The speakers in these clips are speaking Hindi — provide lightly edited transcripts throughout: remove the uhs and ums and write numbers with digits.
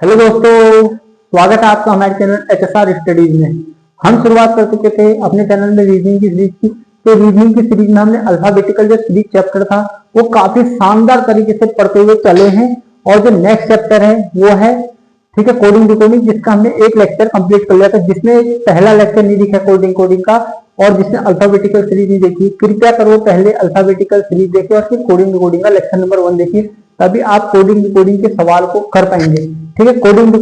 हेलो दोस्तों, स्वागत है आपका हमारे चैनल HSR स्टडीज में। हम शुरुआत कर चुके थे अपने चैनल में रीजनिंग की सीरीज की। तो रीजनिंग की सीरीज में हमने अल्फाबेटिकल जो सीरीज चैप्टर था वो काफी शानदार तरीके से पढ़ते हुए चले हैं। और जो नेक्स्ट चैप्टर है वो है ठीक है कोडिंग डिकोडिंग, जिसका हमने एक लेक्चर कंप्लीट कर लिया था। जिसने पहला लेक्चर नहीं देखा कोडिंग कोडिंग का और जिसने अल्फाबेटिकल सीरीज नहीं देखी, कृपया करो पहले अल्फाबेटिकल सीरीज देखिए और फिर कोडिंग डिकोडिंग का लेक्चर नंबर 1 देखिए, तभी आप कोडिंग डिकोडिंग के सवाल को कर पाएंगे। ठीक है, कोडिंग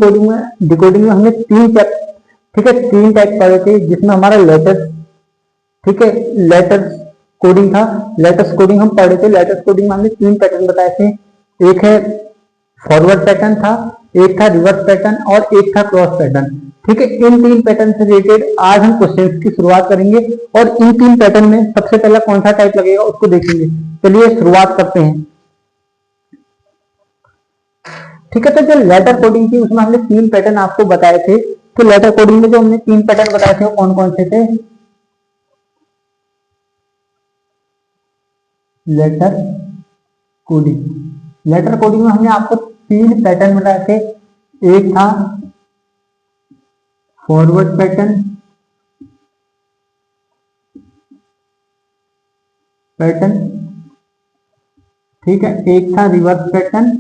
डिकोडिंग में हमने तीन टाइप पढ़े थे, जिसमें हमारा लेटर्स ठीक है लेटर्स कोडिंग था। लेटर्स कोडिंग हम पढ़े थे। लेटर्स कोडिंग में हमने 3 पैटर्न बताए थे। एक है फॉरवर्ड पैटर्न था, एक था रिवर्स पैटर्न और एक था क्रॉस पैटर्न। ठीक है, इन 3 पैटर्न से रिलेटेड आज हम क्वेश्चंस की शुरुआत करेंगे और इन 3 पैटर्न में सबसे पहला कौन सा टाइप लगेगा उसको देखेंगे। चलिए शुरुआत करते हैं। ठीक है, तो जो लेटर कोडिंग थी उसमें हमने 3 पैटर्न आपको बताए थे। तो लेटर कोडिंग में जो हमने 3 पैटर्न बताए थे वो कौन कौन से थे? लेटर कोडिंग में हमने आपको 3 पैटर्न बताए थे। एक था फॉरवर्ड पैटर्न ठीक है, एक था रिवर्स पैटर्न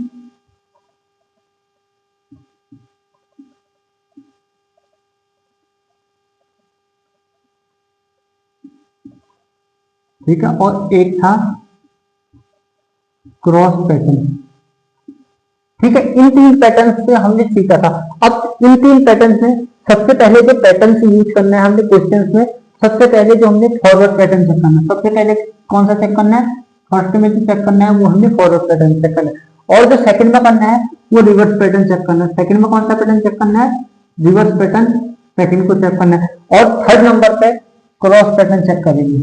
ठीक है, और एक था क्रॉस पैटर्न। ठीक है, इन 3 पैटर्न से हमने सीखा था। अब इन 3 पैटर्न में सबसे पहले जो पैटर्न से यूज करना है हमने क्वेश्चंस में, सबसे पहले जो हमने फॉरवर्ड पैटर्न चेक करना है। सबसे पहले कौन सा चेक करना है? फर्स्ट में जो चेक करना है वो हमने फॉरवर्ड पैटर्न चेक करना है। और जो सेकंड में करना है वो रिवर्स पैटर्न चेक करना है। सेकंड में कौन सा पैटर्न चेक करना है? रिवर्स पैटर्न सेकंड को चेक करना है। और थर्ड नंबर पे क्रॉस पैटर्न चेक करेंगे।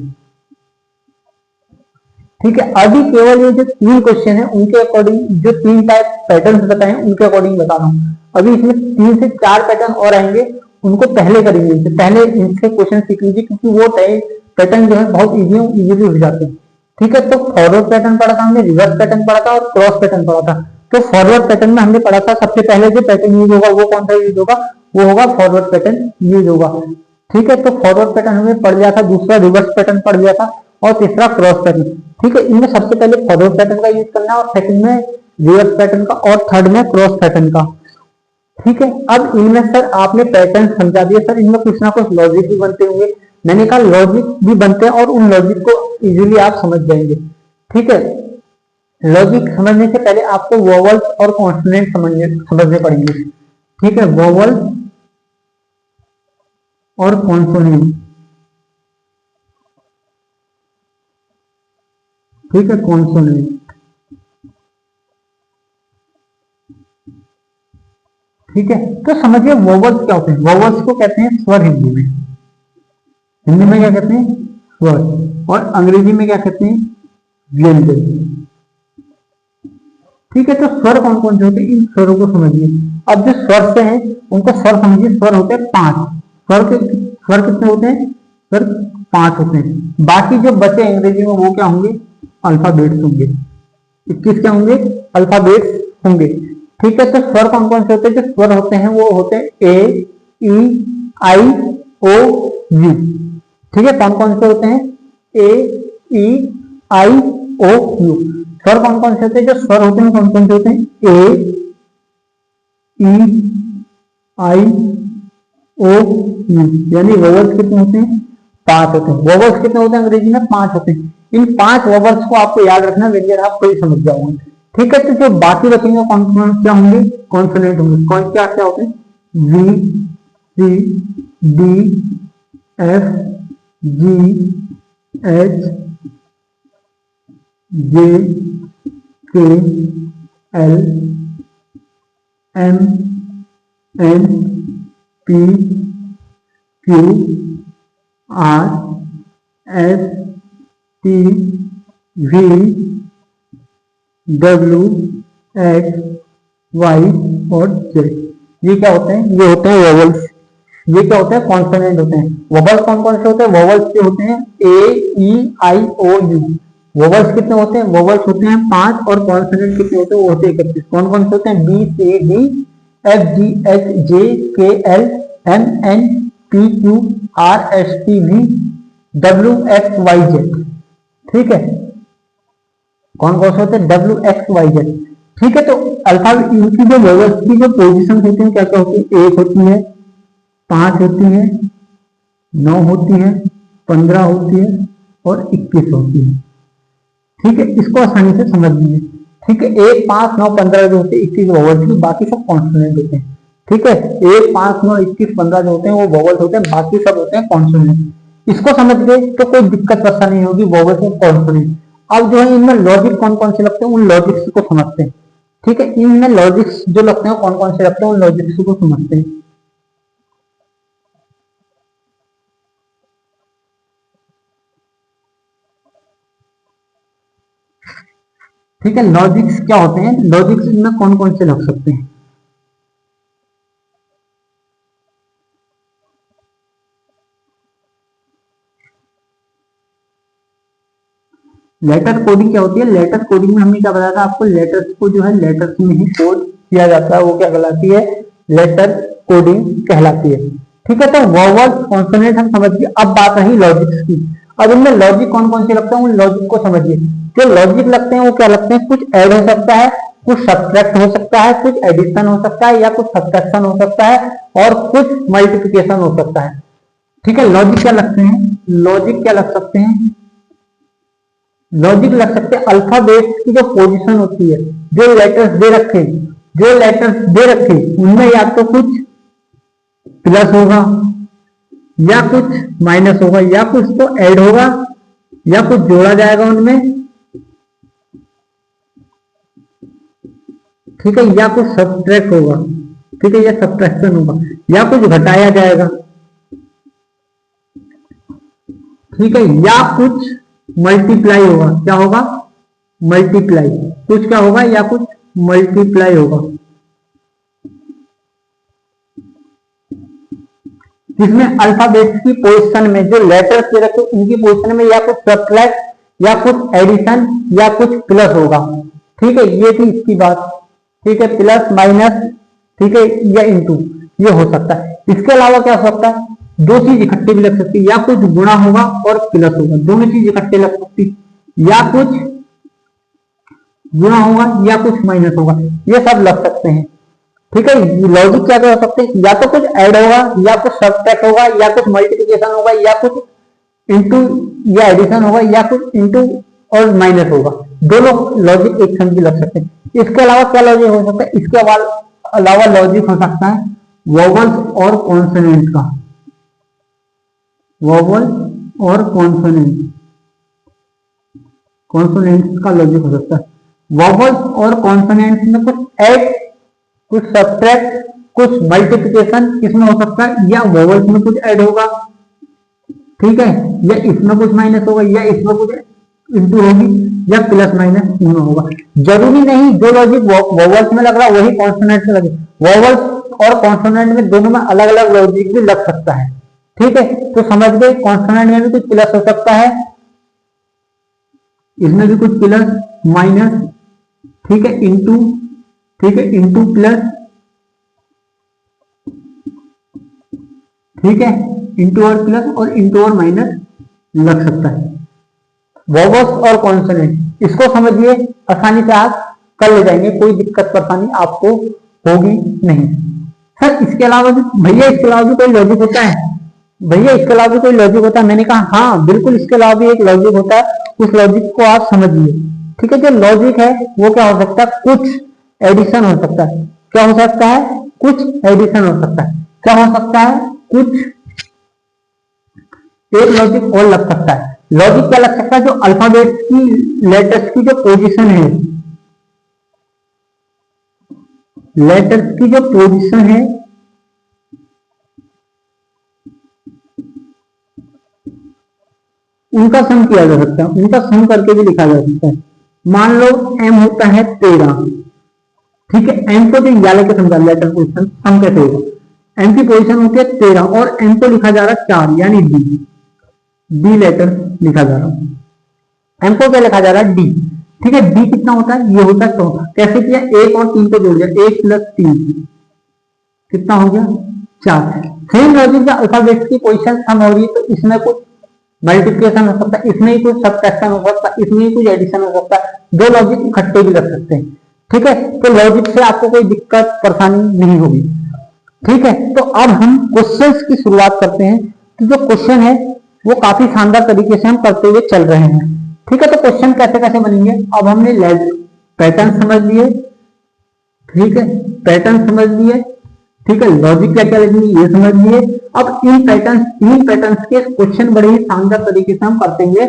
ठीक है, अभी केवल ये जो 3 क्वेश्चन है उनके अकॉर्डिंग, जो 3 टाइप पैटर्न्स बताए हैं उनके अकॉर्डिंग बता रहा हूँ। अभी इसमें 3 से 4 पैटर्न और आएंगे, उनको पहले करेंगे। इनसे पहले इनसे क्वेश्चन सीख लीजिए, क्योंकि वो पैटर्न जो है बहुत इजीली हो जाते हैं। ठीक है, तो फॉरवर्ड पैटर्न पढ़ा था हमने, रिवर्स पैटर्न पढ़ा था और क्रॉस पैटर्न पढ़ा था। तो फॉरवर्ड पैटर्न में हमने पढ़ा था सबसे पहले जो पैटर्न यूज होगा वो कौन सा यूज होगा? वो होगा फॉरवर्ड पैटर्न यूज होगा। ठीक है, तो फॉरवर्ड पैटर्न हमने पढ़ लिया था, दूसरा रिवर्स पैटर्न पढ़ लिया था और तीसरा क्रॉस पैटर्न। ठीक है, इनमें सबसे पहले फॉरवर्ड पैटर्न का यूज करना है और सेकंड में रिवर्स पैटर्न का और थर्ड में क्रॉस पैटर्न का। ठीक है, अब इनमें सर आपने पैटर्न समझा दिया, सर इनमें कुछ ना कुछ लॉजिक भी बनते होंगे। मैंने कहा लॉजिक भी बनते हैं और उन लॉजिक को इजीली आप समझ जाएंगे। ठीक है, लॉजिक समझने से पहले आपको वोवल्स और कॉन्सोनेंट समझने पड़ेंगे। ठीक है, वोवल्स और कॉन्सोनेंट। ठीक है, कॉन्सोनेंट। ठीक है, तो समझिए वोवल्स क्या होते हैं। वोवल्स को कहते हैं स्वर। हिंदी में क्या कहते हैं? स्वर। और अंग्रेजी में क्या कहते हैं? व्यंजन। ठीक है, तो स्वर कौन कौन से होते हैं इन स्वरों को समझिए। अब जो स्वर से हैं उनको स्वर समझिए। स्वर होते हैं 5। स्वर कितने होते हैं? स्वर 5 होते हैं। बाकी जो बचे अंग्रेजी में वो क्या होंगे? अल्फाबेट्स होंगे। 21 क्या होंगे? अल्फाबेट्स होंगे। ठीक है, तो स्वर कौन कौन से होते हैं? जो स्वर होते हैं वो होते हैं ए, ई, आई, ओ, यू। ठीक है, कौन कौन से होते हैं? ए, ई, आई, ओ, यू। स्वर कौन कौन से होते हैं? जो स्वर होते हैं कौन कौन से होते हैं? ए, ई, आई, ओ, यू। यानी वोवल्स कितने होते हैं? 5 होते हैं। वोवल्स कितने होते हैं अंग्रेजी में? 5 होते हैं। इन 5 वोवल्स को आपको याद रखना, व्यंजन आप कोई समझ जाओगे। ठीक है, तो जो बाकी बचेंगे कौन क्या होंगे? कॉन्सोनेंट होंगे। कौन क्या क्या होते हैं? V, C, D, F, G, H, J, K, L, M, N, P, Q, R, S, T, V, W, X, Y और जेड। ये क्या होते हैं? ये होते हैं वोवल्स। ये क्या होते हैं? कॉन्सोनेंट होते हैं। वोवल्स कौन कौन से होते हैं? वोवल्स के होते हैं ए, ई, आई, ओ, यू। वोवल्स कितने होते हैं? वोवल्स होते हैं 5 और कॉन्सोनेंट कितने होते हैं? वो होते हैं 31। कौन कौन से होते हैं? बी, सी, डी, FGHJKLMNPQRSTVWXYZ। ठीक है, कौन कौन से होते हैं? WXYZ। ठीक है, तो अल्फाबेट इनकी जो वोवेल्स की जो पोजीशन होती है क्या क्या होती है? 1 होती है, 5 होती है, 9 होती है, 15 होती है और 21 होती है। ठीक है, इसको आसानी से समझ लीजिए। ठीक है, 1, 5, 9, 15 जो होते हैं 21 वोवेल्स की, बाकी सब कॉन्सोनेंट होते हैं। ठीक है, 1, 5, 9, 21, 15 जो होते हैं वो वोवेल्स होते हैं, बाकी सब होते हैं कॉन्सोनेंट। इसको समझ गए तो कोई दिक्कत परेशानी नहीं होगी, वोवेल्स और कॉन्सोनेंट। अब जो है इनमें लॉजिक कौन कौन से लगते हैं उन लॉजिक्स को समझते हैं। ठीक है, इनमें लॉजिक्स जो लगते हैं कौन कौन से लगते हैं उन लॉजिक्स को समझते हैं। ठीक है, लॉजिक्स क्या होते हैं? लॉजिक्स इनमें कौन कौन से लग सकते हैं? लेटर कोडिंग क्या होती है? लेटर कोडिंग में हमने क्या बताया था आपको? लेटर्स को जो है लेटर्स में ही कोड किया जाता है, वो क्या कहलाती है? लेटर कोडिंग कहलाती है। ठीक है, तो वोवेल कॉन्सोनेंट हम समझ गए। अब बात रही लॉजिक्स की। अब इनमें लॉजिक कौन कौन से लगते हैं उन लॉजिक को समझिए। जो लॉजिक लगते हैं वो क्या लगते हैं? कुछ ऐड हो सकता है, कुछ सब्ट्रैक्ट हो सकता है, कुछ एडिशन हो सकता है या कुछ सब्ट्रैक्शन हो सकता है और कुछ मल्टीप्लिकेशन हो सकता है। ठीक है, लॉजिक क्या लगते हैं? लॉजिक क्या लग सकते हैं? लॉजिक लग सकते हैं अल्फाबेट्स की जो पोजीशन होती है, जो लेटर्स दे रखे, जो लेटर्स दे रखे उनमें या तो कुछ प्लस होगा या कुछ माइनस होगा या कुछ तो ऐड होगा या कुछ जोड़ा जाएगा उनमें। ठीक है, या कुछ सब्ट्रैक्ट होगा। ठीक है, या सब्ट्रैक्शन होगा या कुछ घटाया जाएगा। ठीक है, या कुछ मल्टीप्लाई होगा। क्या होगा? मल्टीप्लाई। कुछ क्या होगा? या कुछ मल्टीप्लाई होगा। जिसमें अल्फाबेट्स की पोजीशन में जो लेटर्स दे रखे उनकी पोजीशन में या कुछ सब्ट्रैक्ट या कुछ एडिशन या कुछ प्लस होगा। ठीक है, ये थी इसकी बात। ठीक है, प्लस माइनस, ठीक है, या इंटू, ये हो सकता है। इसके अलावा क्या हो सकता है? दो चीज इकट्ठे भी लग सकती है, या कुछ गुणा होगा और प्लस होगा, दोनों चीज इकट्ठे लग सकती, या कुछ गुणा होगा या कुछ माइनस होगा, ये सब लग सकते हैं। ठीक है, लॉजिक क्या कर सकते हैं? या तो कुछ ऐड होगा या कुछ सब्ट्रैक्ट होगा या कुछ मल्टीप्लिकेशन होगा या कुछ इंटू या एडिशन होगा या कुछ इंटू और माइनस होगा। दोनों लॉजिक एक संग भी लग सकते हैं। इसके अलावा क्या लॉजिक हो सकता है? इसके अलावा लॉजिक हो सकता है वोवेल्स और कॉन्सोनेंट का। वोवेल और कॉन्सोनेंट, कॉन्सोनेंट्स का लॉजिक हो सकता है। वोवेल्स और कॉन्सोनेंट्स में कुछ ऐड, कुछ सब्ट्रैक्ट, कुछ मल्टीप्लिकेशन इसमें हो सकता है, या वोवेल्स में कुछ ऐड होगा, ठीक है, या इसमें कुछ माइनस होगा या इसमें कुछ इंटू होगी या प्लस माइनस इसमें होगा। जरूरी नहीं जो लॉजिक वोवेल्स में लग रहा है वही कॉन्सोनेंट में लगे। वोवेल्स और कॉन्सोनेंट में दोनों में अलग अलग लॉजिक भी लग सकता है। ठीक है, तो समझ गए, कॉन्सोनेंट में भी कुछ प्लस हो सकता है, इसमें भी कुछ प्लस माइनस, ठीक है, इंटू, ठीक है, इंटू प्लस, ठीक है, इंटू और प्लस और इंटू और माइनस लग सकता है। वोवेल्स और कॉन्सोनेंट इसको समझिए, आसानी से आप कर ले जाएंगे, कोई दिक्कत परेशानी आपको होगी नहीं। सर इसके अलावा भी, भैया इसके अलावा भी कोई लॉजिक होता है? भैया इसके अलावा भी कोई लॉजिक होता है? मैंने कहा हाँ बिल्कुल, इसके अलावा भी एक लॉजिक होता है, उस लॉजिक को आप समझिए। ठीक है, जो लॉजिक है वो क्या हो सकता है? कुछ एडिशन हो सकता है। क्या हो सकता है? कुछ एडिशन हो सकता है। क्या हो सकता है? कुछ, एक लॉजिक और लग सकता है। लॉजिक क्या लग सकता है? जो अल्फाबेट्स की, लेटर्स की जो पोजीशन है, लेटर्स की जो पोजीशन है उनका सम किया जा सकता है, उनका सम करके भी लिखा जा सकता है। मान लो m होता है 13, ठीक है, m को तो याले के समझा, लेटर पोजीशन सम कैसे होगा? m की पोजीशन होती है 13 और m को लिखा जा रहा है 4 यानी डी लेटर लिखा जा रहा है। m को क्या लिखा जा रहा है? डी। ठीक है, डी कितना होता है? ये होता है 14। कैसे किया? 1 और 3 को जोड़ दिया, 1 + 3, कितना हो गया 4। सेम लॉजिक का अल्फाबेट्स की पोजीशन सम हो रही है, तो इसमें कुछ मल्टीप्लिकेशन हो सकता है, इसमें ही कुछ सब्ट्रैक्शन हो सकता है, इसमें ही कुछ एडिशन हो सकता है, दो लॉजिक इकट्ठे भी लग सकते हैं। ठीक है, तो लॉजिक से आपको कोई दिक्कत परेशानी नहीं होगी। ठीक है, तो अब हम क्वेश्चंस की शुरुआत करते हैं। तो जो क्वेश्चन है वो काफी शानदार तरीके से हम करते हुए चल रहे हैं। ठीक है, तो क्वेश्चन कैसे कैसे बनेंगे, अब हमने पैटर्न समझ लिए। ठीक है, पैटर्न समझ लिए। ठीक है, लॉजिक क्या क्या लगेंगे ये समझ लिए। अब इन पैटर्न्स के क्वेश्चन बड़े ही शानदार तरीके से हम करते हुए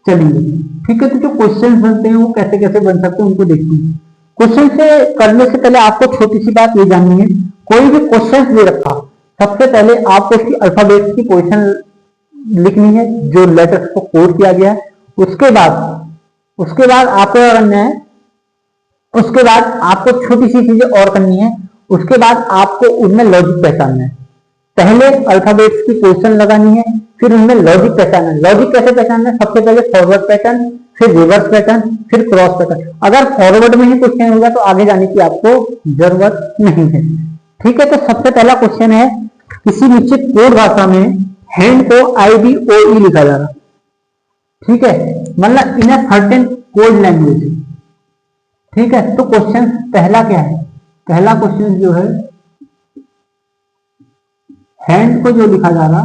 चलेंगे। ठीक है, तो जो क्वेश्चन बनते हैं वो कैसे कैसे बन सकते हैं उनको देखते हैं। क्वेश्चन से करने से पहले आपको छोटी सी बात ये जाननी है, कोई भी क्वेश्चन दे रखा, सबसे पहले आपको उसकी अल्फाबेट्स की पोजीशन लिखनी है, जो लेटर्स को कोड किया गया है। उसके बाद आपको क्या करना है, उसके बाद आपको छोटी सी चीजें और करनी है। उसके बाद आपको उनमें लॉजिक पहचानना है। पहले अल्फाबेट्स की पोजीशन लगानी है, फिर उनमें लॉजिक पहचानना है। लॉजिक कैसे पहचानना है, सबसे पहले फॉरवर्ड पैटर्न, फिर रिवर्स पैटर्न, फिर क्रॉस पैटर्न। अगर फॉरवर्ड में ही क्वेश्चन होगा तो आगे जाने की आपको जरूरत नहीं है। ठीक है, तो सबसे पहला क्वेश्चन है, किसी निश्चित कोड भाषा में हैंड को IBOE लिखा जा रहा। ठीक है, मतलब इन अ सर्टेन कोड लैंग्वेज। ठीक है, तो क्वेश्चन पहला क्या है, पहला क्वेश्चन जो है हैंड को जो लिखा जा रहा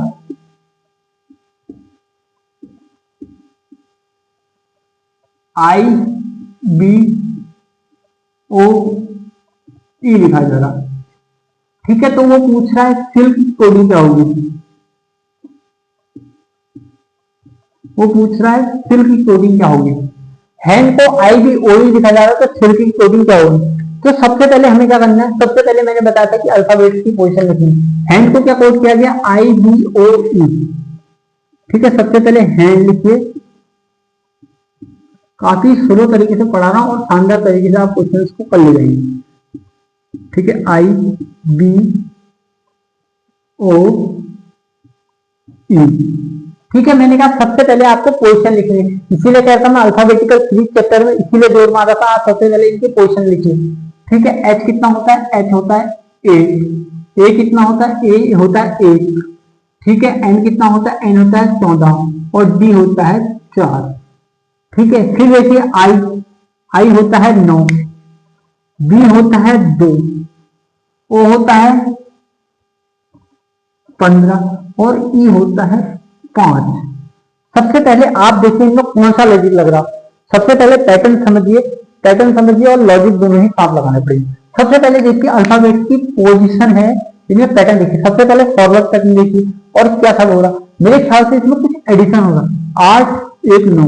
IBOE लिखा जा रहा। ठीक है, तो वो पूछ रहा है सिल्क की कोडिंग क्या होगी, वो पूछ रहा है सिल्क की कोडिंग क्या होगी। हैंड को IBOE लिखा जा रहा है, तो सिल्क की कोडिंग क्या होगी। तो सबसे पहले हमें क्या करना है, सबसे पहले मैंने बताया था कि अल्फाबेट्स की पोजीशन लिखनी। हैंड को क्या कोड किया गया, IBOE। ठीक है, सबसे पहले हैंड लिखिए। काफी स्लो तरीके से पढ़ा रहा हूं और शानदार तरीके से आप क्वेश्चन को कर ले जाएंगे। ठीक है, IBOE। ठीक है, मैंने कहा सबसे पहले आपको पोजीशन लिखनी है, इसीलिए कहता मैं अल्फाबेटिकल सीरीज चैप्टर में इसीलिए जोर मारा था, आप सबसे पहले इनकी पोजीशन लिखिए। ठीक है, H कितना होता है, H होता है 8। A कितना होता है, A होता है 1। ठीक है, N कितना होता है, N होता है 14 और D होता है 4। ठीक है, फिर देखिए I होता है 9, B होता है 2, O होता है 15 और E होता है 5। सबसे पहले आप देखिए इनमें कौन सा लॉजिक लग रहा। सबसे पहले पैटर्न समझिए और लॉजिक दोनों ही साफ लगाने पड़ेंगे। सबसे पहले देखिए अल्फाबेट की पोजीशन है, इनमें पैटर्न देखिए। सबसे पहले फॉरवर्ड पैटर्न देखिए और क्या सब हो रहा, मेरे ख्याल से इसमें कुछ एडिशन होगा। 8 1 9,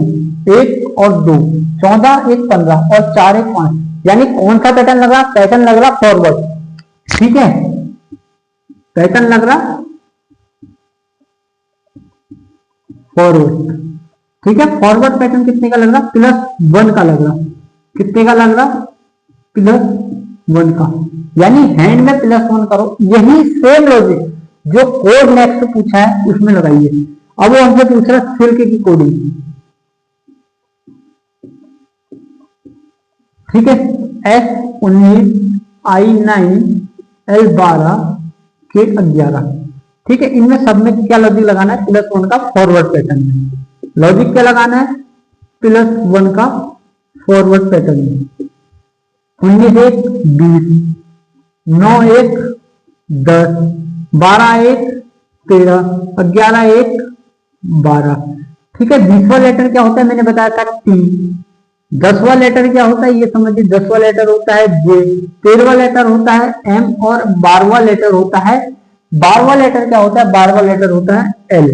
1 और 2 14, 1 15 और 4 1 5, यानी कौन सा पैटर्न लग रहा, पैटर्न लग रहा फॉरवर्ड। ठीक है, पैटर्न लग रहा फॉरवर्ड। ठीक है, फॉरवर्ड पैटर्न कितने का लग रहा, +1 का लग रहा। कितने का लग रहा, +1 का, यानी हैंड में +1 करो। यही सेम लॉजिक जो कोड नेक्स्ट पूछा है उसमें लगाइए। अब वो हमसे पूछ रहा है सिल्क की कोडिंग। ठीक है, S19 I9 L12 K11। ठीक है, इनमें सब में क्या लॉजिक लगाना है, +1 का फॉरवर्ड पैटर्न में। लॉजिक क्या लगाना है, +1 का फॉरवर्ड पैटर्न में। 19 1 20, 9 1 10, 12 1 13, 11 1 12। ठीक है, 20वां लेटर क्या होता है, मैंने बताया था T। 10वां लेटर क्या होता है ये समझिए, 10वां लेटर होता है J। 13वां लेटर होता है M और 12वां लेटर होता है, 12वां लेटर क्या होता है, 12वां लेटर होता है L।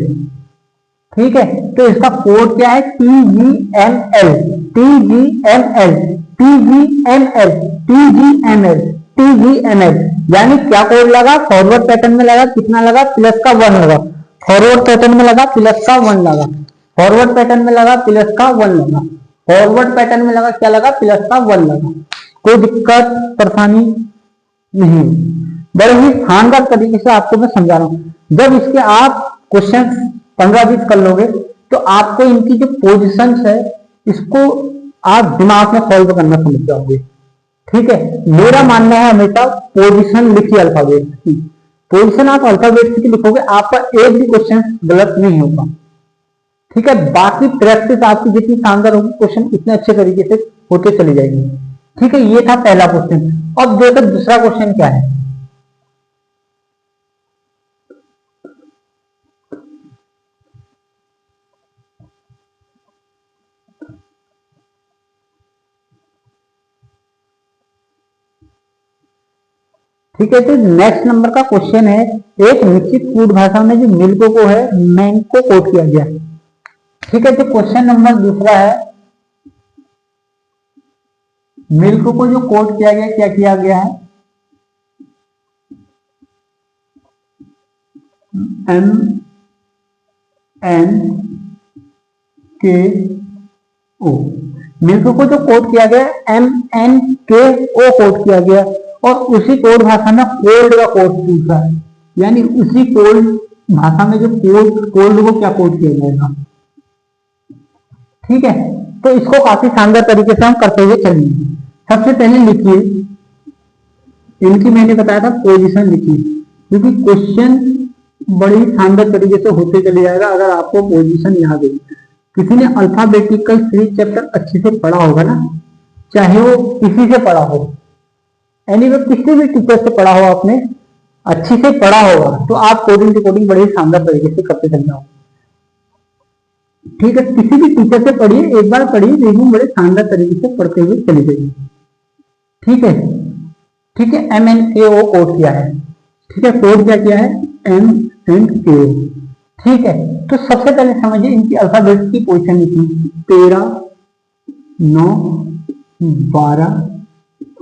ठीक है, तो इसका कोड क्या है, TGML TGML TGML TGML TGML। यानी क्या कोड लगा, फॉरवर्ड पैटर्न में लगा, कितना लगा, +1 लगा। फॉरवर्ड पैटर्न में लगा +1 लगा। फॉरवर्ड पैटर्न में लगा +1 लगा। फॉरवर्ड पैटर्न में लगा क्या लगा, +1 लगा। कोई दिक्कत परेशानी नहीं, बड़े ही शानदार तरीके से आपको मैं समझा रहा हूं। जब इसके आप क्वेश्चन 15-20 कर लोगे तो आपको इनकी जो पोजीशंस है इसको आप दिमाग में सॉल्व करना समझ जाओगे। ठीक है, मेरा मानना है हमेशा पोजीशन लिखिए अल्फाबेट की। पोजीशन आप अल्फाबेट की लिखोगे, आपका एक भी क्वेश्चन गलत नहीं होगा। ठीक है, बाकी प्रैक्टिस आपकी जितनी शानदार होगी, क्वेश्चन उतने अच्छे तरीके से होते चले जाएंगे। ठीक है, ये था पहला क्वेश्चन। अब देखो दूसरा क्वेश्चन क्या है। ठीक है, तो नेक्स्ट नंबर का क्वेश्चन है, एक निश्चित कूट भाषा में जो मिल्क को है मैंग को कोट किया गया। ठीक है, तो क्वेश्चन नंबर दूसरा है, मिल्क को जो कोट किया गया, क्या किया गया है, एम एन के ओ। मिल्क को जो कोट किया गया एम एन के ओ कोट किया गया, और उसी कोड भाषा में कोल्ड का कोड पूछा है, यानी उसी कोल्ड भाषा में जो कोल्ड को क्या कोड किया जाएगा। ठीक है, तो इसको काफी शानदार तरीके से हम करते हुए चलेंगे। सबसे पहले लिखिए, इनकी मैंने बताया था पोजीशन लिखिए, क्योंकि क्वेश्चन बड़ी शानदार तरीके से होते चले जाएगा अगर आपको पोजीशन याद है। किसी ने अल्फाबेटिकल सीरीज चैप्टर अच्छे से पढ़ा होगा ना, चाहे वो किसी से पढ़ा हो, एनीवे किसी भी टीचर से पढ़ा हो, आपने अच्छी से पढ़ा होगा, तो आप कोडिंग रिकॉर्डिंग बड़े शानदार तरीके से करते चल जाओ। ठीक है, किसी भी टीचर से पढ़िए, एक बार पढ़िए, लेकिन बड़े शानदार तरीके से पढ़ते हुए चले जाइए। ठीक है, ठीक है, एम एन के ओ कोड किया है। ठीक है, कोड क्या किया है, एम एन के ओ। ठीक है, तो सबसे पहले समझिए इनकी अल्फाबेट की पोजीशन लिखी, 13, 9, 12,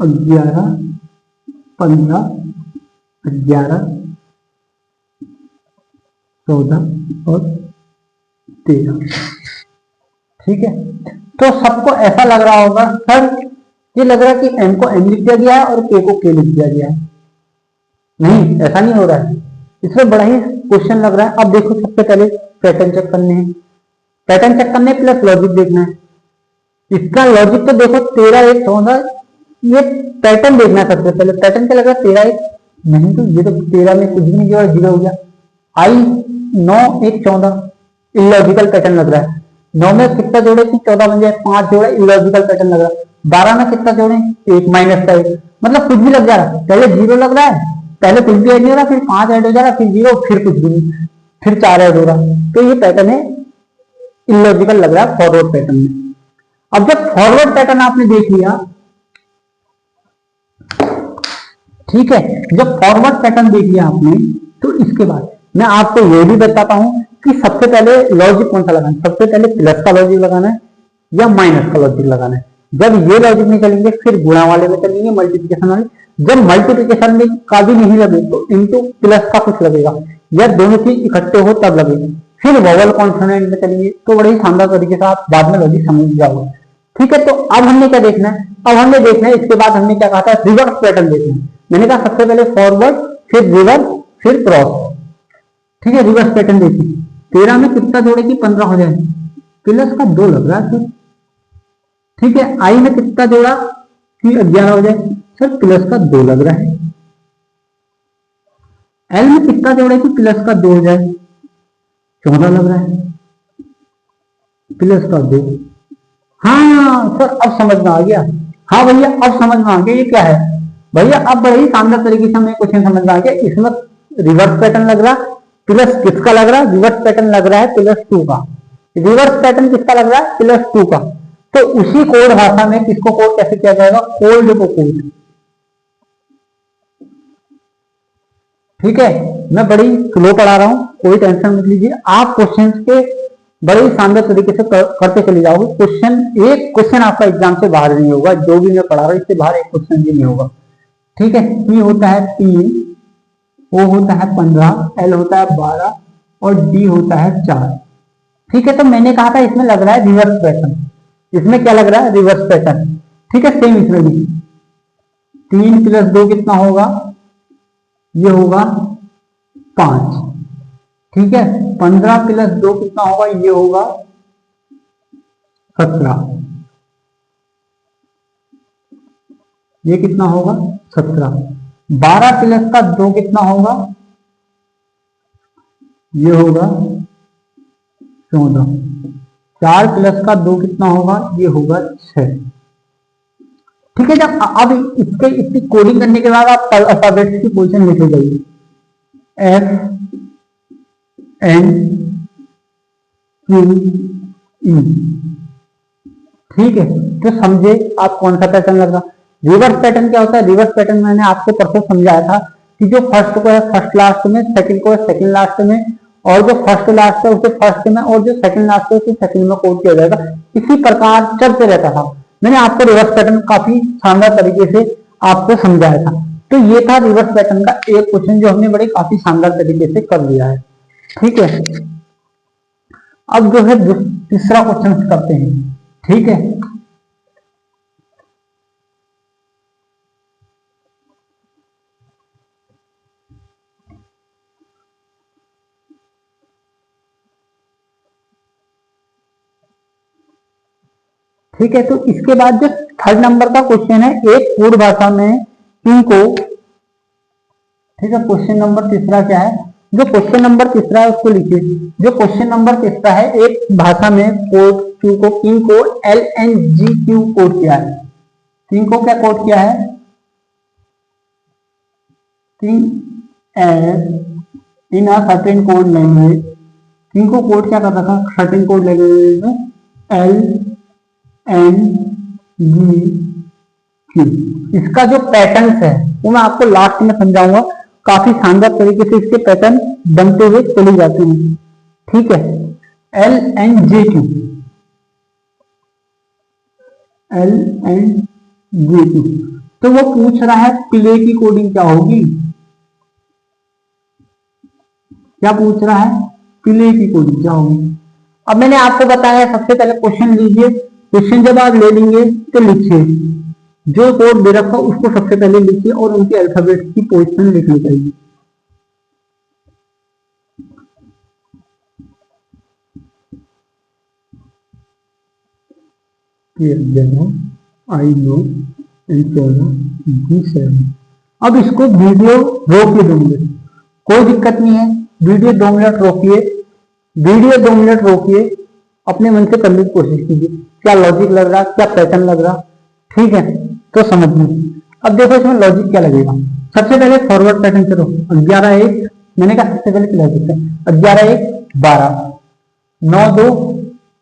11, 15, 11, 14 और 13। ठीक है, तो सबको ऐसा लग रहा होगा सर, ये लग रहा है कि एम को एम लिख दिया गया है और के को के लिख दिया गया है। नहीं, ऐसा नहीं हो रहा है, इसमें बड़ा ही क्वेश्चन लग रहा है। अब देखो, सबसे पहले पैटर्न चेक करने हैं, पैटर्न चेक करने प्लस लॉजिक देखना है। इसका लॉजिक तो देखो, 13, 1, 14, ये पैटर्न देखना है। सबसे पहले पैटर्न क्या लग रहा है, 13, 1, नहीं तो ये तो 13 में कुछ भी नहीं जोड़ा, 0 हो गया। आई 9, 1, 14, इलॉजिकल पैटर्न लग रहा है। 9 में कितना जोड़े कि 14 बन जाए, 5 जोड़े, इलॉजिकल पैटर्न लग रहा है। 12 में कितना जोड़े, 1 माइनस का 1, मतलब कुछ भी लग जा रहा है। पहले 0 लग रहा है, पहले कुछ भी ऐड नहीं हो रहा, फिर 5 ऐड हो जा रहा, फिर 0, फिर कुछ भी नहीं, फिर 4 ऐड हो रहा। तो ये पैटर्न है, इलॉजिकल लग रहा है फॉरवर्ड पैटर्न में। अब जब फॉरवर्ड पैटर्न आपने देख लिया, ठीक है, जब फॉरवर्ड पैटर्न देख लिया आपने, तो इसके बाद मैं आपको ये भी बताता हूं कि सबसे पहले लॉजिक कौन सा लगाना है। सबसे पहले प्लस का लॉजिक लगाना है या माइनस का लॉजिक लगाना है। जब ये लॉजिक नहीं चलेंगे, फिर गुणा वाले में चलेंगे, मल्टीप्लिकेशन वाले। जब मल्टीप्लिकेशन में का भी नहीं लगे तो इनटू प्लस का कुछ लगेगा, या दोनों चीज इकट्ठे हो तब लगेगा। फिर वोवल कॉन्सोनेंट में चलेंगे, तो बड़े ही शानदार तरीके से आप बाद में लॉजिक समझ जाओगे। ठीक है, तो अब हमने क्या देखना है, अब हमने देखना है, इसके बाद हमने क्या कहा था, रिवर्स पैटर्न देखना है। मैंने कहा सबसे पहले फॉरवर्ड, फिर रिवर्स, फिर क्रॉस। ठीक है, रिवर्स पैटर्न देखिए, 13 में कितना जोड़े कि 15 हो जाए, प्लस का 2 लग रहा है। ठीक है, आई में कितना जोड़ा कि 11 हो जाए, सर प्लस का 2 लग रहा है। एल में कितना जोड़े कि प्लस का 2 हो जाए, 14 लग रहा है, प्लस का 2। हाँ सर, अब समझ में आ गया। हाँ भैया, अब समझ में आ गया, ये क्या है भैया। अब बड़े ही शानदार तरीके से हमें क्वेश्चन समझ में आ गया। इसमें रिवर्स पैटर्न लग रहा, प्लस किसका लग रहा है, रिवर्स पैटर्न लग रहा है +2 का। रिवर्स पैटर्न किसका लग रहा है, +2 का। तो उसी कोड भाषा में किसको कोड कैसे किया जाएगा, कोल्ड को कोड। ठीक है, मैं बड़ी स्लो पढ़ा रहा हूं, कोई टेंशन मत लीजिए। आप क्वेश्चन के बड़े ही शानदार तरीके से करते चले जाओगे। एक क्वेश्चन आपका एग्जाम से बाहर नहीं होगा, जो भी मैं पढ़ा रहा हूं इससे बाहर एक क्वेश्चन भी नहीं होगा। ठीक है, P होता है 3, O होता है 15, L होता है 12 और D होता है 4। ठीक है, तो मैंने कहा था इसमें लग रहा है रिवर्स पैटर्न। इसमें क्या लग रहा है, रिवर्स पैटर्न। ठीक है, सेम इसमें भी 3 + 2 कितना होगा, ये होगा 5। ठीक है, 15 + 2 कितना होगा, ये होगा 17। ये कितना होगा 17। 12 प्लस का 2 कितना होगा, ये होगा 14। 4 प्लस का 2 कितना होगा, ये होगा 6। ठीक है, जब अब इसके इसकी कोडिंग करने के बाद आप अल्फाबेट्स की पोजीशन लिखे जाइए, एफ एन क्यू ई। ठीक है, तो समझे आप कौन सा पैटर्न लग रहा। रिवर्स पैटर्न क्या होता है, रिवर्स पैटर्न मैंने आपको परसों समझाया था कि जो फर्स्ट को है फर्स्ट लास्ट में, सेकंड को है सेकंड लास्ट में, और जो फर्स्ट लास्ट है उसे फर्स्ट में, और जो सेकंड लास्ट है उसे सेकंड में कोड किया जाएगा। इसी प्रकार चलते रहता था। मैंने आपको रिवर्स पैटर्न काफी शानदार तरीके से आपको समझाया था। तो ये था रिवर्स पैटर्न का एक क्वेश्चन जो हमने बड़े काफी शानदार तरीके से कर लिया है। ठीक है, अब जो है तीसरा क्वेश्चन करते हैं। ठीक है, ठीक है, तो इसके बाद जो थर्ड नंबर का क्वेश्चन है, एक कोड भाषा में इनको, ठीक है, क्वेश्चन नंबर तीसरा क्या है, जो क्वेश्चन नंबर तीसरा है उसको लिखिए। जो क्वेश्चन नंबर तीसरा है, एक भाषा में कोड क्यू को किंग को LNGQ कोड किया है। किंग को क्या कोड किया है, king as in a certain code language. King को कोड क्या कर रखा, सर्टेन कोड लैंग्वेज में LNGQ। इसका जो पैटर्न्स है वो मैं आपको लास्ट में समझाऊंगा। काफी शानदार तरीके से इसके पैटर्न बनते हुए चले जाते हैं। ठीक है, LNGQ तो वो पूछ रहा है प्ले की कोडिंग क्या होगी। क्या पूछ रहा है, प्ले की कोडिंग क्या होगी। अब मैंने आपको बताया, सबसे पहले क्वेश्चन लीजिए। क्वेश्चन जब आप ले लेंगे तो लिखिए, जो कोड दे रखा उसको सबसे पहले लिखिए और उनके अल्फाबेट की पोजीशन लिखनी चाहिए। अब इसको वीडियो रोक दूंगे, कोई दिक्कत नहीं है। वीडियो 2 मिनट रोकिए, वीडियो 2 मिनट रोकिए, अपने मन से करने की कोशिश कीजिए, क्या लॉजिक लग रहा, क्या पैटर्न लग रहा। ठीक है, तो समझिए। अब देखो इसमें लॉजिक क्या लगेगा। सबसे पहले फॉरवर्ड पैटर्न करो, 11-1, मैंने कहा सबसे पहले लॉजिक है 11-1 12, 9-2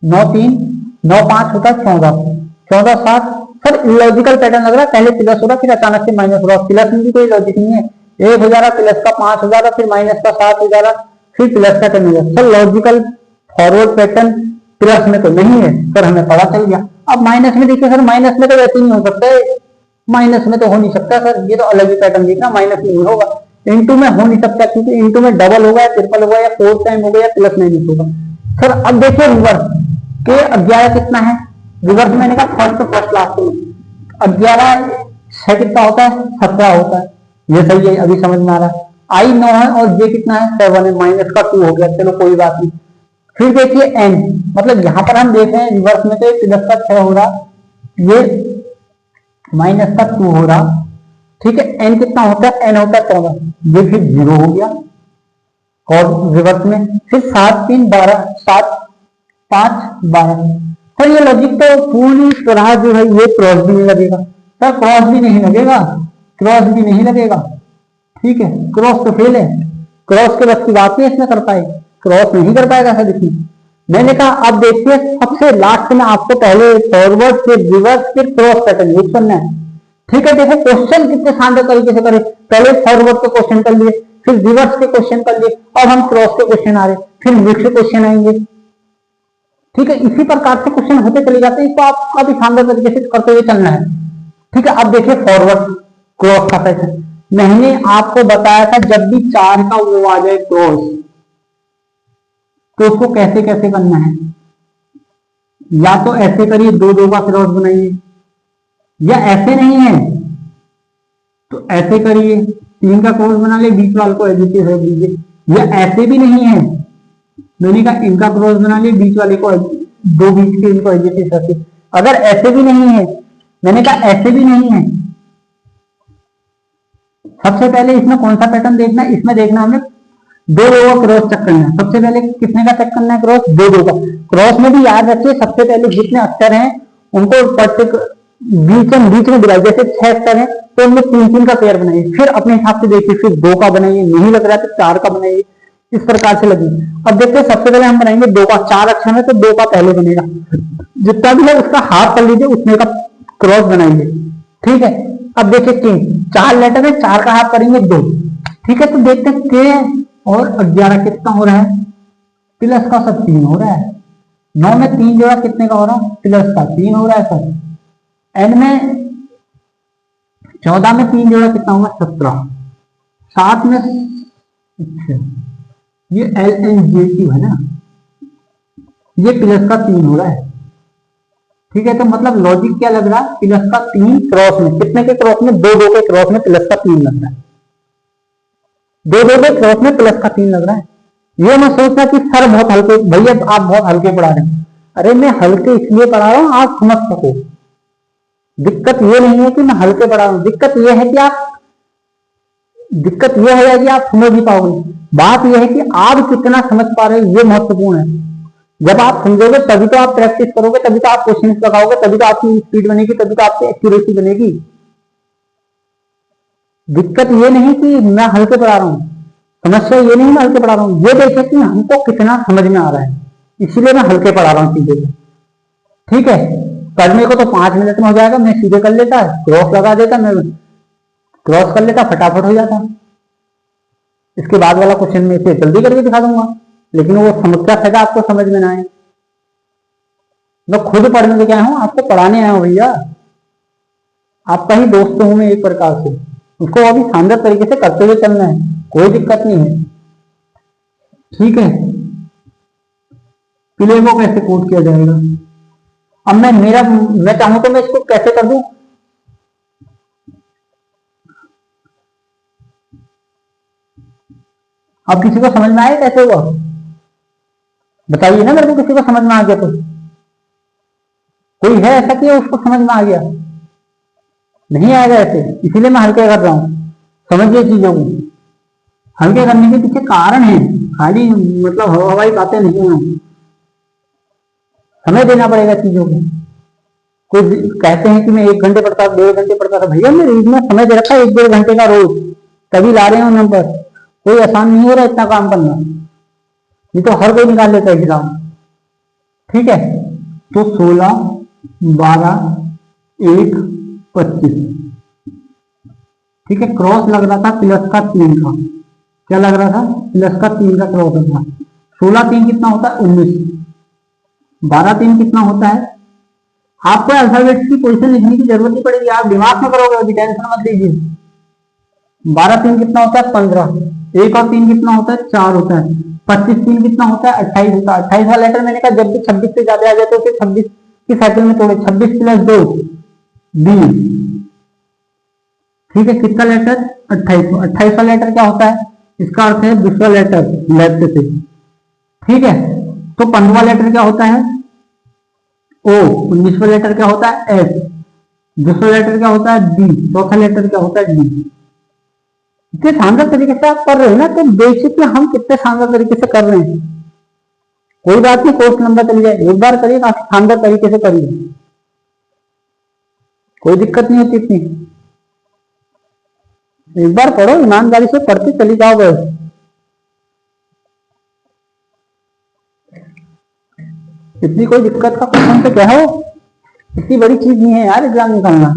9-3 9-5 होता है 14, 14-7। सर इलॉजिकल पैटर्न लग रहा है, पहले प्लस हो रहा फिर अचानक से माइनस हो रहा। प्लस में भी कोई लॉजिक नहीं है, 1 हो जा रहा, प्लस का 5 हो जा रहा, फिर माइनस का 7 हो जा रहा, फिर प्लस का 10 हो जा रहा। Sir logical forward pattern plus में तो नहीं है सर, हमें पता चल गया। अब माइनस में देखिए सर, माइनस में तो वैसे नहीं हो सकता है, माइनस में तो हो नहीं सकता सर, ये तो अलग ही पैटर्न दिख रहा, माइनस में नहीं होगा। इनटू में हो नहीं सकता, क्योंकि इनटू में डबल होगा या ट्रिपल होगा या 4 टाइम होगा या प्लस माइनस होगा। सर अब देखिए रिवर्स के 11 कितना है, रिवर्स मैंने कहा फर्स्ट लास्ट में 11 6 कितना होता है 17 होता है, ये सही है, अभी समझ में आ रहा है। आई 9 है और ये कितना है 7 है, माइनस का 2 हो गया, चलो कोई बात नहीं। फिर देखिए एन, मतलब यहां पर हम देख रहे हैं रिवर्स में तो प्लस का 6 हो रहा, ये माइनस का 2 हो रहा। ठीक है, एन कितना होता है, एन होता है 14, ये फिर 0 हो गया और रिवर्स में फिर 7 3 12 7 5 12। सर ये लॉजिक तो पूरी तरह जो है ये क्रॉस भी नहीं लगेगा सर, क्रॉस भी नहीं लगेगा, क्रॉस भी नहीं लगेगा। ठीक है, क्रॉस तो फेल है, क्रॉस के बस की बात नहीं इसमें कर पाए, क्रॉस नहीं कर पाएगा सर इसमें। मैंने कहा अब देखिए सबसे लास्ट में आपको पहले फॉरवर्ड फिर रिवर्स फिर क्रॉस पैटर्न यूज करना है। ठीक है, देखो क्वेश्चन कितने शानदार तरीके से करें, पहले फॉरवर्ड के क्वेश्चन कर लिए, फिर रिवर्स के क्वेश्चन कर लिए, अब हम क्रॉस के क्वेश्चन आ रहे, फिर मिक्स क्वेश्चन आएंगे। ठीक है, इसी प्रकार से क्वेश्चन होते चले जाते हैं, इसको आप काफी शानदार तरीके से करते हुए चलना है। ठीक है, अब देखिए फॉरवर्ड क्रॉस का पैटर्न मैंने आपको बताया था, जब भी 4 का वो आ जाए क्रॉस तो उसको कैसे कैसे करना है, या तो ऐसे करिए 2-2 का क्रॉस बनाइए, या ऐसे नहीं है तो ऐसे करिए 3 का क्रॉस बना ले, बीच वाले को एडजस्टिव रख दीजिए, या ऐसे भी नहीं है, मैंने कहा इनका क्रॉस बना लिए, बीच वाले को दो बीच के इनको एडजस्टिव रखिए। अगर ऐसे भी नहीं है, मैंने कहा ऐसे भी नहीं है सबसे पहले इसमें कौन सा पैटर्न देखना है, इसमें देखना हमें दो दो का क्रॉस चेक करना है। सबसे पहले कितने का चेक करना है, क्रॉस, दो दो का। क्रॉस में भी याद रखिए सबसे पहले जितने अक्षर हैं उनको बीच में डिवाइड, जैसे 6 अक्षर हैं तो उनमें 3 3 का पेयर बनाइए, फिर अपने हिसाब से देखिए, फिर 2 का बनाइए, नहीं लग रहा तो 4 का बनाइए, इस प्रकार से लगी। अब देखते हैं सबसे पहले हम बनाएंगे 2 का। 4 अक्षर है तो 2 का पहले बनेगा, जितना भी है उसका हाफ कर लीजिए, उसमें का क्रॉस बनाइए। ठीक है, अब देखिए 4 लेटर है, 4 का हाफ करेंगे 2। ठीक है, तो देखते हैं के और 11 कितना हो रहा है, प्लस का सब 3 हो रहा है। 9 में 3 जोड़ा कितने का हो रहा है, प्लस का 3 हो रहा है सर। एन में 14 में 3 जोड़ा कितना होगा, 17। 7 में, अच्छा ये LNJ2 है ना, ये प्लस का 3 हो रहा है। ठीक है, तो मतलब लॉजिक क्या लग रहा है, प्लस का 3 क्रॉस में, कितने के क्रॉस में, 2 2 के क्रॉस में प्लस का 3 लग रहा है। 2 2 के क्रॉस में प्लस का 3 लग रहा है। ये मैं सोच रहा कि सर बहुत हल्के, भैया आप बहुत हल्के पढ़ा रहे हैं। अरे मैं हल्के इसलिए पढ़ा रहा हूं आप समझ सको। दिक्कत ये नहीं है कि मैं हल्के पढ़ा रहा हूं, दिक्कत ये है कि आप समझ नहीं पाओगे। बात यह है कि आप कितना समझ पा रहे हैं, ये महत्वपूर्ण है। जब आप समझोगे तभी तो आप प्रैक्टिस करोगे, तभी तो आप क्वेश्चन लगाओगे, तभी तो आपकी स्पीड बनेगी, तभी तो आपकी एक्यूरेसी बनेगी। दिक्कत ये नहीं कि मैं हल्के पढ़ा रहा हूं, समस्या ये नहीं मैं हल्के पढ़ा रहा हूं, ये देखे कि हमको कितना समझ में आ रहा है, इसलिए मैं हल्के पढ़ा रहा हूं चीजें को। ठीक है, करने को तो 5 मिनट में हो जाएगा, मैं सीधे कर लेता, क्रॉस लगा देता, मैं क्रॉस कर लेता, फटाफट हो जाता। इसके बाद वाला क्वेश्चन में इसे जल्दी करके दिखा दूंगा, लेकिन वो समस्या सजा आपको समझ में ना आए। मैं खुद पढ़ने के क्या हूं, आपको पढ़ाने आया हूं भैया, आपका ही दोस्त हूं मैं एक प्रकार से। उसको अभी शानदार तरीके से करते हुए चलना है, कोई दिक्कत नहीं है। ठीक है, प्ले को कैसे कोड किया जाएगा, अब मैं चाहूं तो मैं इसको कैसे कर दूं, अब किसी को समझ में आया कैसे हुआ, बताइए ना मेरे को, किसी को समझ में आ गया तो। कोई है ऐसा कि उसको समझ में आ गया, नहीं आएगा ऐसे, इसीलिए मैं हल्के कर रहा हूं। समझिए चीजों को, हल्के करने के पीछे कारण है, खाली मतलब हवाई बातें नहीं है, समय देना पड़ेगा चीजों को। कोई कहते हैं कि मैं 1 घंटे पढ़ता, 1.5 घंटे पढ़ता था, भैया मैं इतना समय दे रखा है 1-1.5 घंटे का रोज, तभी ला रहे हो नंबर। कोई आसान नहीं हो रहा इतना काम करना, ये तो हर कोई निकाल लेता है एग्जाम। ठीक है, तो 16, 12, 1, 25। ठीक है, क्रॉस लग रहा था प्लस का 3 का, क्या लग रहा था, प्लस का 3 का क्रॉस लग रहा। 16 3 कितना होता है, 19। 12 3 कितना होता है, आपको अल्फाबेट की पोजीशन लिखने की जरूरत नहीं पड़ेगी, आप दिमाग में करोगे, अभी टेंशन मत लीजिए। 12 3 कितना होता है, 15। 1 और 3 कितना होता है, 4 होता है। 25 3 कितना होता है, 28 होता है। 28 वाला लेटर मैंने कहा जब भी 26 से ज्यादा आ जाए तो फिर 26 की साइकिल में तोड़े, 26 + 2 20। ठीक है, कितना लेटर, 28। 28 वाला लेटर क्या होता है, इसका अर्थ है दूसरा लेटर लेफ्ट से। ठीक है, तो 15वां लेटर क्या होता है, ओ। 19वां लेटर क्या होता है, एस। दूसरा लेटर क्या होता है, डी। चौथा लेटर क्या होता है, डी। इतने शानदार तरीके से आप कर रहे हैं ना, तो बेसिक में हम कितने शानदार तरीके से कर रहे हैं। कोई बात नहीं, कोर्स लंबा चल जाए, एक बार करिए, काफी शानदार तरीके से करिए, कोई दिक्कत नहीं होती इतनी। एक बार पढ़ो, ईमानदारी से पढ़ते चली जाओ बस। इतनी कोई दिक्कत का क्वेश्चन तो क्या है, इतनी बड़ी चीज नहीं है यार एग्जाम निकालना।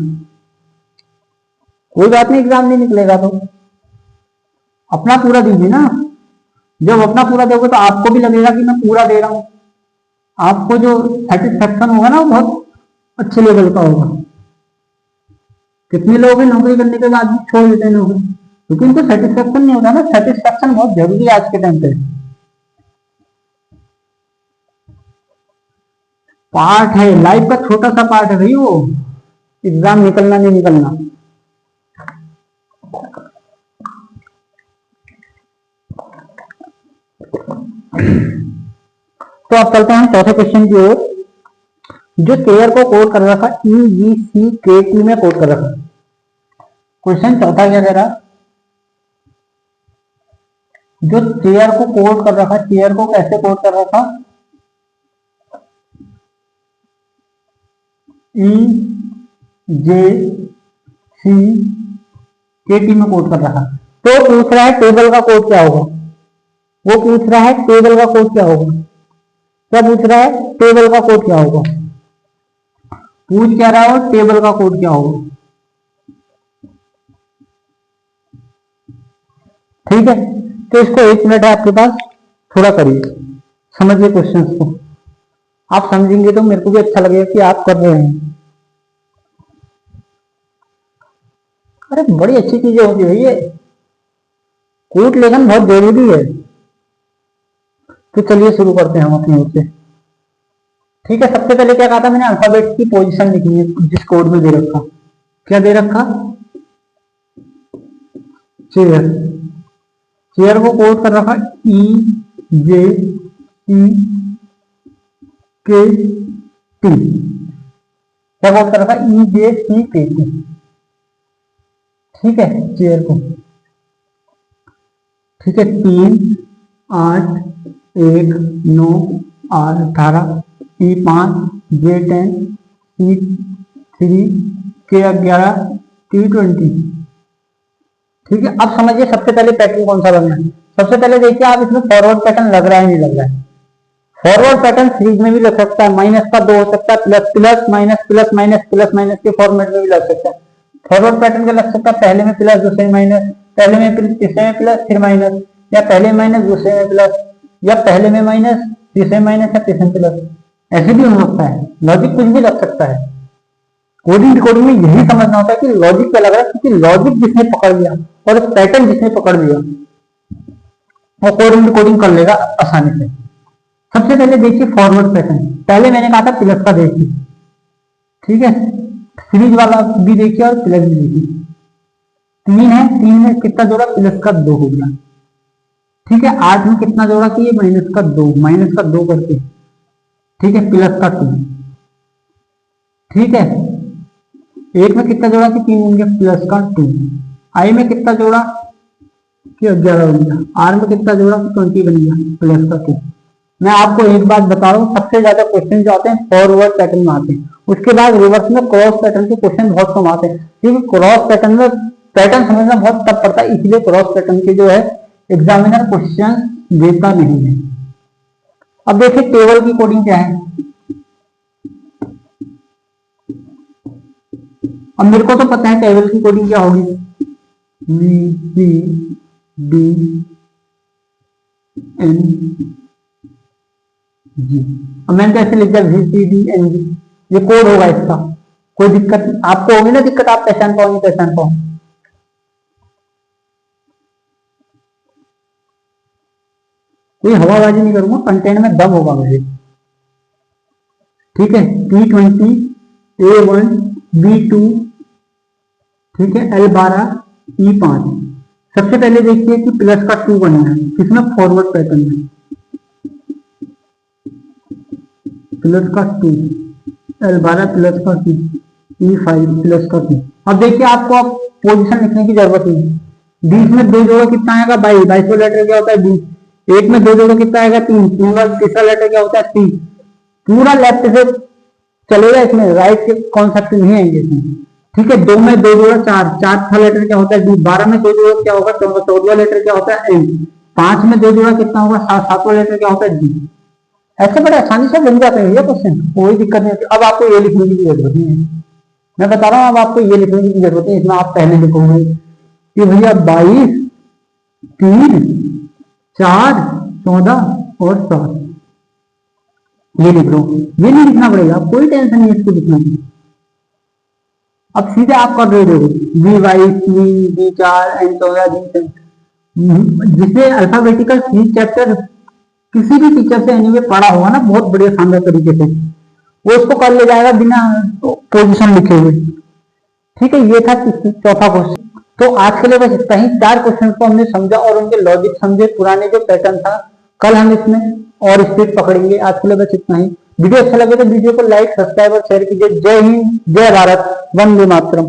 कोई बात नहीं, एग्जाम नहीं निकलेगा तो अपना पूरा दीजिए ना। जब अपना पूरा दोगे तो आपको भी लगेगा कि मैं पूरा दे रहा हूं, आपको जो सेटिस्फेक्शन होगा ना वो बहुत अच्छे लेवल का होगा। कितने लोग नौकरी करने के बाद भी छोड़ देते हैं नौकरी, क्योंकि उनको सेटिस्फेक्शन नहीं होता ना। सेटिस्फेक्शन बहुत जरूरी है आज के टाइम पे। पार्ट है, लाइफ का छोटा सा पार्ट है भाई वो, एग्जाम निकलना नहीं निकलना। तो अब चलते हैं चौथे क्वेश्चन की ओर, जो केयर को कोड कर रखा, EVCKT में कोड कर रखा। क्वेश्चन चौथा क्या कह रहा, जो चेयर को कोड कर रखा, चेयर को कैसे कोड कर रखा, ई जे सी के टी में कोड कर रखा। तो पूछ रहा है टेबल का कोड क्या होगा, वो पूछ रहा है टेबल का कोड क्या होगा, क्या पूछ रहा है, टेबल का कोड क्या होगा, पूछ क्या रहा हो, टेबल का कोड क्या होगा। ठीक है, तो इसको 1 मिनट है आपके पास, थोड़ा करिए, समझिए क्वेश्चन को। आप समझेंगे तो मेरे को भी अच्छा लगेगा कि आप कर रहे हैं। अरे बड़ी अच्छी चीजें होती है ये, कोड लेखन बहुत जरूरी है। तो चलिए शुरू करते हैं हम अपनी ओर से। ठीक है, सबसे पहले क्या कहा था मैंने, अल्फाबेट की पोजीशन लिखनी है जिस कोड में दे रखा, क्या दे रखा, चेयर, चेयर को कोड कर रखा ई जे सी के टी, क्या कोड कर रखा, ई जे सी के टी। ठीक है, चेयर को, ठीक है, 3 8 1 9 8 18 ई 5 जे 10 सी 3 के 11 टी 20। ठीक है, अब समझिए सबसे पहले पैटर्न कौन सा बनना है। सबसे पहले देखिए आप इसमें फॉरवर्ड पैटर्न लग रहा है नहीं लग रहा है। फॉरवर्ड पैटर्न सीरीज में भी लग सकता है, माइनस का 2 हो सकता है, plus plus minus plus minus plus minus के फॉर्मेट में भी लग सकता है। फॉरवर्ड पैटर्न का लग सकता है पहले में प्लस दूसरे में माइनस, पहले में प्लस तीसरे में प्लस फिर माइनस, या पहले माइनस दूसरे में प्लस, या पहले में माइनस तीसरे माइनस या तीसरे में प्लस, ऐसे भी हो सकता है। लॉजिक कुछ भी लग सकता है। कोडिंग डिकोडिंग में यही समझना होता है कि लॉजिक क्या लग रहा है, क्योंकि लॉजिक जिसने पकड़ लिया और पैटर्न जिसने पकड़ लिया वो कोडिंग डिकोडिंग कर लेगा आसानी से। सबसे पहले देखिए फॉरवर्ड पैटर्न, पहले मैंने कहा था प्लस का देखिए, ठीक है, सीरीज वाला भी देखिए और प्लस भी देखिए। 3 है, 3 में कितना जोड़ा, प्लस का 2 हो गया। ठीक है, 8 में कितना जोड़ा कि माइनस का 2, माइनस का 2 करके, ठीक है, प्लस का 2। ठीक है, 1 में कितना जोड़ा कि 3 बन गया, प्लस का 2। आई में कितना जोड़ा कि 11 बन गया। आर में कितना जोड़ा कि 20 बन गया, प्लस का 2। मैं आपको एक बात बता रहा हूँ, सबसे ज्यादा क्वेश्चन जो आते हैं फॉरवर्ड पैटर्न में आते हैं, उसके बाद रिवर्स में क्रॉस पैटर्न के क्वेश्चन बहुत कम आते हैं, क्योंकि क्रॉस पैटर्न में पैटर्न समझना बहुत टफ पड़ता है, इसलिए क्रॉस पैटर्न के जो है एग्जामिनर क्वेश्चन देता नहीं है। अब देखिए टेबल की कोडिंग क्या है। अब मेरे को तो पता है टेबल की कोडिंग क्या होगी, V C D N G. अब मैंने कैसे लिख दिया, V C D N G, ये कोड होगा इसका। कोई दिक्कत आपको होगी ना, दिक्कत आप पहचान पाओगे, पहचान पाओ। कोई हवाबाजी नहीं करूंगा, कंटेंट में दम होगा मेरे। ठीक है, T20 A1 B2, ठीक है, L12 E5। सबसे पहले देखिए कि प्लस का 2 बनना है किसमें, फॉरवर्ड पैटर्न में, प्लस का 2, L12 प्लस का 2, E5 प्लस का 2। अब देखिए आपको अब पोजीशन लिखने की जरूरत नहीं। 20 में 2 जोड़ा कितना आएगा, 22। 22 लेटर क्या होता है, 20। 1 में 2 जोड़ा कितना आएगा, 3। 3 का तीसरा लेटर क्या होता है, 3। पूरा लेफ्ट से चलेगा, इसमें राइट के कॉन्सेप्ट नहीं आएंगे इसमें। ठीक है, 2 में 2 जोड़ा 4, 4 का लेटर क्या होता है, डी। 12 में 2 जोड़ा क्या होगा, 14वां लेटर क्या होता है, एम। 5 में 2 जोड़ा कितना होगा, 7वां लेटर क्या होता है, डी। ऐसे बड़े आसानी से बन जाते हैं ये क्वेश्चन, कोई दिक्कत नहीं होती। अब आपको ये लिखने की जरूरत नहीं है, मैं बता रहा हूँ, अब आपको ये लिखने की जरूरत नहीं। इसमें आप पहले लिखोगे कि भैया 22 3 4 14 और 7, ये लिख लो। ये नहीं लिखना पड़ेगा, कोई टेंशन नहीं इसको लिखना की। अब सीधे आप कर रहे हो V22 V4 एंड 14 जिसे अल्फाबेटिकल सी चैप्टर किसी भी टीचर से एनीवे पढ़ा होगा ना बहुत बढ़िया शानदार तरीके से, वो उसको कर ले जाएगा बिना पोजीशन लिखे हुए। ठीक है, ये था चौथा क्वेश्चन। तो आज के लिए बस इतना ही। 4 क्वेश्चन को हमने समझा और उनके लॉजिक समझे, पुराने जो पैटर्न था। कल हम इसमें और स्पीड पकड़ेंगे। आज के लिए बस इतना ही। वीडियो अच्छा लगे तो वीडियो को लाइक, सब्सक्राइब और शेयर कीजिए। जय हिंद, जय भारत, वंदे मातरम।